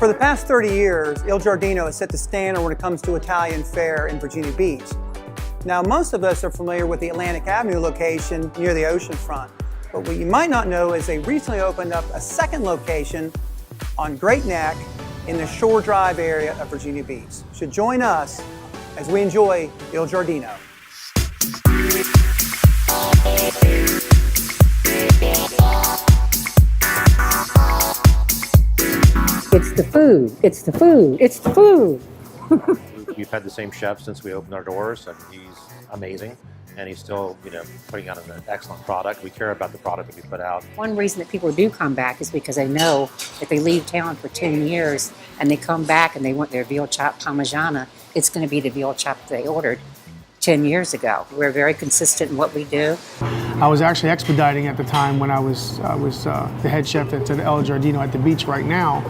For the past 30 years, Il Giardino has set the standard when it comes to Italian fare in Virginia Beach. Now, most of us are familiar with the Atlantic Avenue location near the ocean front, but what you might not know is they recently opened up a second location on Great Neck in the Shore Drive area of Virginia Beach. You should join us as we enjoy Il Giardino. It's the food, it's the food, it's the food. We've had the same chef since we opened our doors, and he's amazing. And he's still, putting out an excellent product. We care about the product that we put out. One reason that people do come back is because they know if they leave town for 10 years and they come back and they want their veal chop parmigiana, it's going to be the veal chop they ordered 10 years ago. We're very consistent in what we do. I was actually expediting at the time when I was the head chef at Il Giardino at the beach right now.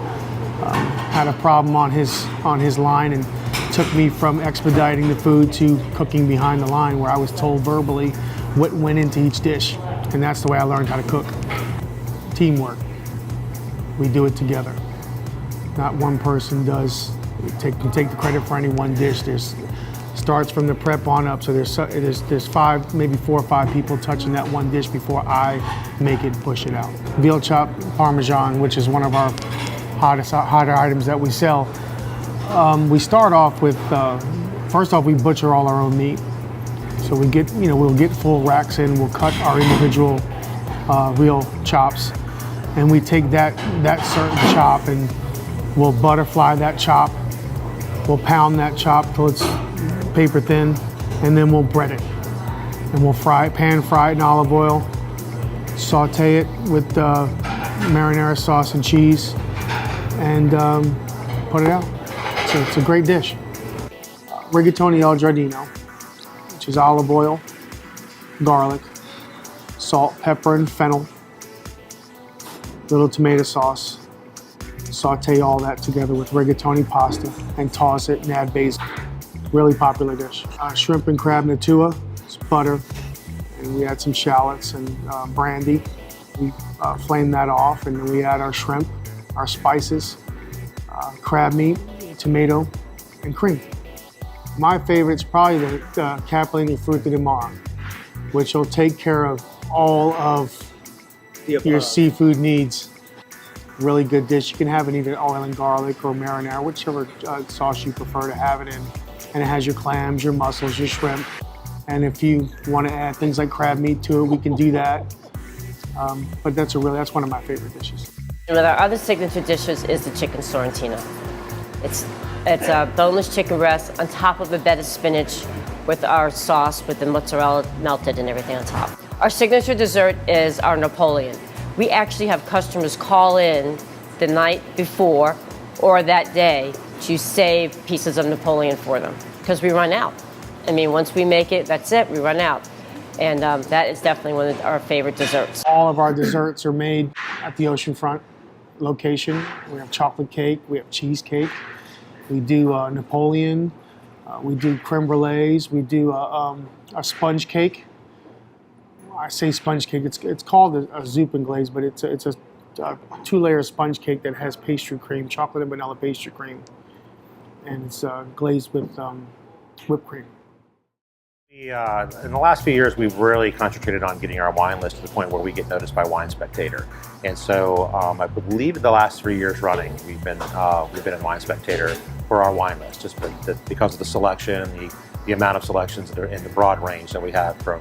Had a problem on his line and took me from expediting the food to cooking behind the line, where I was told verbally what went into each dish. And that's the way I learned how to cook. Teamwork. We do it together. Not one person can take the credit for any one dish. Starts from the prep on up, so there's five, maybe 4 or 5 people touching that one dish before I make it, push it out. Veal chop Parmesan, which is one of our hotter items that we sell. We start off with, first off, we butcher all our own meat. So we get, we'll get full racks in, we'll cut our individual veal chops, and we take that certain chop and we'll butterfly that chop. We'll pound that chop till it's paper thin, and then we'll bread it. And we'll pan fry it in olive oil, saute it with marinara sauce and cheese, and put it out. So it's a great dish. Rigatoni Il Giardino, which is olive oil, garlic, salt, pepper, and fennel, little tomato sauce. Saute all that together with rigatoni pasta and toss it and add basil. Really popular dish. Shrimp and crab natua, it's butter, and we add some shallots and brandy. We flame that off, and then we add our shrimp, our spices, crab meat, tomato, and cream. My favorite is probably the capellini frutti di mare, which will take care of all of your seafood needs. Really good dish. You can have it either oil and garlic or marinara, whichever sauce you prefer to have it in. And it has your clams, your mussels, your shrimp. And if you want to add things like crab meat to it, we can do that. But that's one of my favorite dishes. One of our other signature dishes is the chicken sorrentino. It's a boneless chicken breast on top of a bed of spinach with our sauce, with the mozzarella melted and everything on top. Our signature dessert is our Napoleon. We actually have customers call in the night before or that day to save pieces of Napoleon for them, because we run out. I mean, once we make it, that's it, we run out. And that is definitely one of our favorite desserts. All of our desserts are made at the oceanfront location. We have chocolate cake, we have cheesecake, we do Napoleon, we do creme brulees, we do a sponge cake. I say sponge cake, it's called a Zupen glaze, but it's a 2-layer sponge cake that has pastry cream, chocolate and vanilla pastry cream. And it's glazed with whipped cream. In the last few years, we've really concentrated on getting our wine list to the point where we get noticed by Wine Spectator. And so I believe the last 3 years running, we've been in Wine Spectator for our wine list, just because of the selection, the amount of selections that are in the broad range that we have from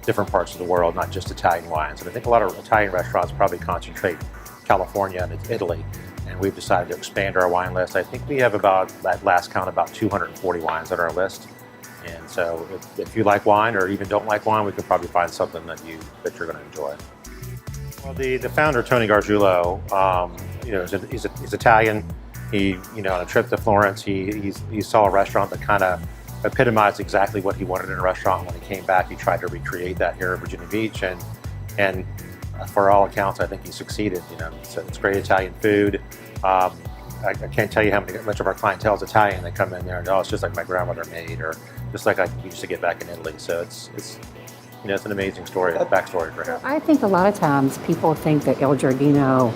different parts of the world, not just Italian wines. And I think a lot of Italian restaurants probably concentrate California and Italy. And we've decided to expand our wine list. I think we have at last count, about 240 wines on our list. And so if you like wine or even don't like wine, we could probably find something that you're going to enjoy. Well, the founder, Tony Gargiulo, he's Italian. He, on a trip to Florence, he saw a restaurant that kind of epitomized exactly what he wanted in a restaurant. When he came back, he tried to recreate that here at Virginia Beach, and for all accounts, I think he succeeded. It's great Italian food. I can't tell you how much of our clientele is Italian. They come in there and, oh, it's just like my grandmother made, or just like I used to get back in Italy. So it's an amazing story, backstory for him. I think a lot of times people think that Il Giardino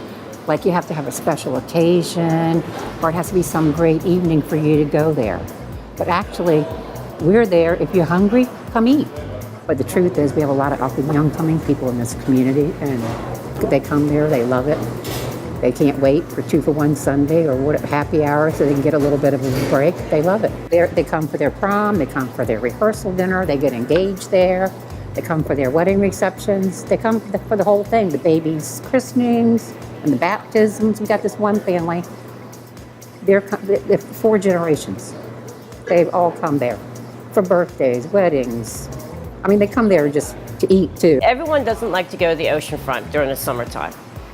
Like you have to have a special occasion, or it has to be some great evening for you to go there. But actually, we're there. If you're hungry, come eat. But the truth is, we have a lot of up-and-coming people in this community, and they come there, they love it. They can't wait for 2-for-1 Sunday or what happy hour so they can get a little bit of a break. They love it. They come for their prom, they come for their rehearsal dinner, they get engaged there, they come for their wedding receptions, they come for the whole thing, the babies' christenings and the baptisms. We got this one family, they're 4 generations. They've all come there for birthdays, weddings. I mean, they come there just to eat too. Everyone doesn't like to go to the oceanfront during the summertime.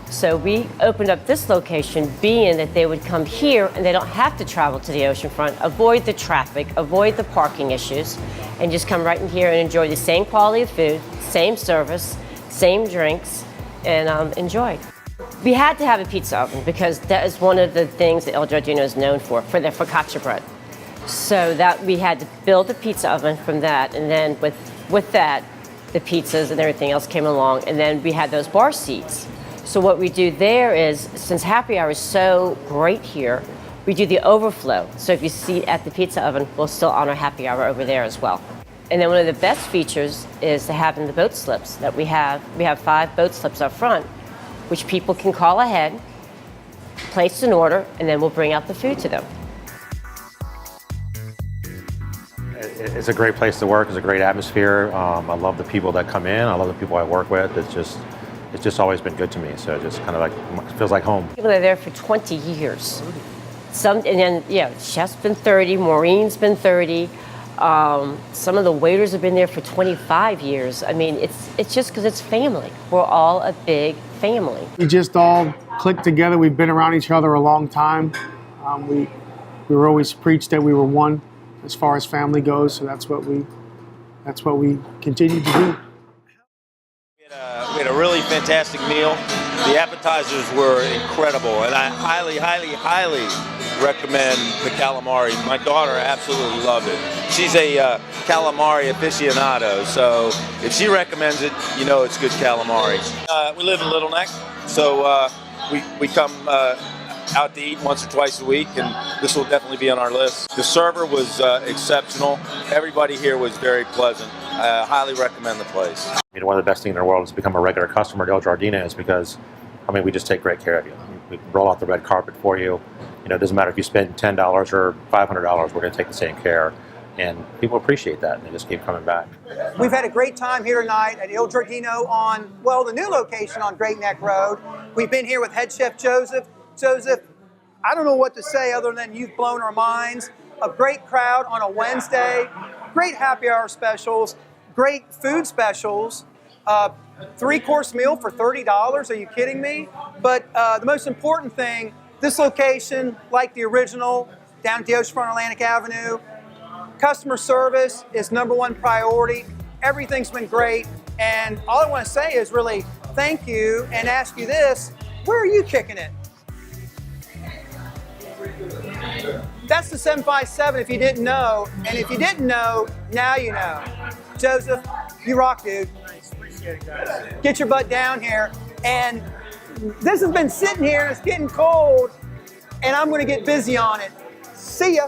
So we opened up this location being that they would come here and they don't have to travel to the oceanfront, avoid the traffic, avoid the parking issues, and just come right in here and enjoy the same quality of food, same service, same drinks, and enjoy. We had to have a pizza oven because that is one of the things that Il Giardino is known for their focaccia bread. So that we had to build a pizza oven from that, and then with that, the pizzas and everything else came along, and then we had those bar seats. So what we do there is, since happy hour is so great here, we do the overflow. So if you see at the pizza oven, we'll still honor happy hour over there as well. And then one of the best features is to having the boat slips that we have. We have 5 boat slips up front, which people can call ahead, place an order, and then we'll bring out the food to them. It's a great place to work. It's a great atmosphere. I love the people that come in. I love the people I work with. It's just always been good to me. So it just kind of like feels like home. People are there for 20 years. And then chef's been 30, Maureen's been 30. Some of the waiters have been there for 25 years. I mean, it's just because it's family. We're all a big family. We just all clicked together. We've been around each other a long time. We were always preached that we were one as far as family goes. So that's what we continue to do. We had a really fantastic meal. The appetizers were incredible, and I highly, highly, highly recommend the calamari. My daughter absolutely loved it. She's a calamari aficionado, so if she recommends it, you know it's good calamari. We live in Little Neck, so we come out to eat once or twice a week, and this will definitely be on our list. The server was exceptional. Everybody here was very pleasant. I highly recommend the place. One of the best things in the world is to become a regular customer at Il Giardino is because, I mean, we just take great care of you. We roll out the red carpet for you. You know, it doesn't matter if you spend $10 or $500, we're going to take the same care. And people appreciate that, and they just keep coming back. We've had a great time here tonight at Il Giardino on, well, the new location on Great Neck Road. We've been here with head chef Joseph. Joseph, I don't know what to say other than you've blown our minds. A great crowd on a Wednesday, great happy hour specials, great food specials, 3-course meal for $30. Are you kidding me? But the most important thing, this location, like the original, down at the oceanfront Atlantic Avenue, customer service is #1 priority. Everything's been great. And all I want to say is really thank you and ask you this, where are you kicking it? That's the 757 if you didn't know. And if you didn't know, now you know. Joseph, you rock, dude. Nice, appreciate it, guys. Get your butt down here. And this has been sitting here, it's getting cold, and I'm going to get busy on it. See ya.